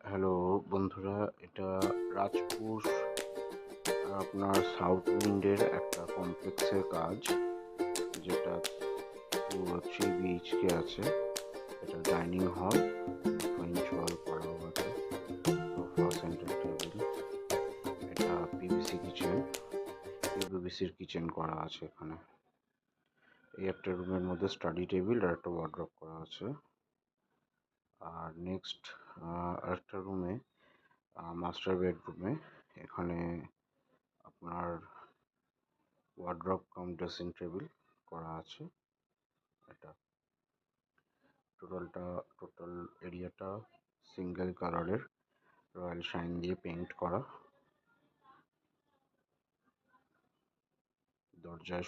Hello বন্ধুরা, এটা রাজপুর আপনার সাউথ উইন্ডের একটা কমপ্লেক্সের কাজ, যেটা 2 or 3 BHK আছে। এটা ডাইনিং হল, ফ্রেঞ্চ ওয়াল করাও আছে, সোফা, সেন্টার টেবিল। এটা পিভিসি কিচেন, ইউপিভিসির কিচেন করা আছে এখানে। এই একটা রুমের মধ্যে স্টাডি টেবিল আর একটা ওয়ার্ড্রপ করা আছে। আর নেক্সট আরেকটা রুমে, মাস্টার বেডরুমে, এখানে আপনার ওয়ার্ড্রপ কাম ড্রেসিং টেবিল করা আছে। এটা টোটাল এরিয়াটা সিঙ্গেল কালারের রয়্যাল শাইন দিয়ে পেইন্ট করা।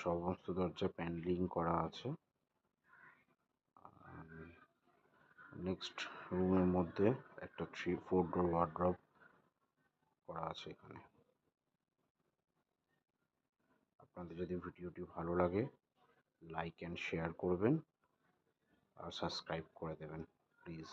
সমস্ত দরজায় প্যানেলিং করা আছে। নেক্সট রুমের মধ্যে একটা 3-4 ডোর ওয়ার্ড্রপ করা আছে এখানে। আপনাদের যদি ভিডিওটি ভালো লাগে, লাইক অ্যান্ড শেয়ার করবেন আর সাবস্ক্রাইব করে দেবেন প্লিজ।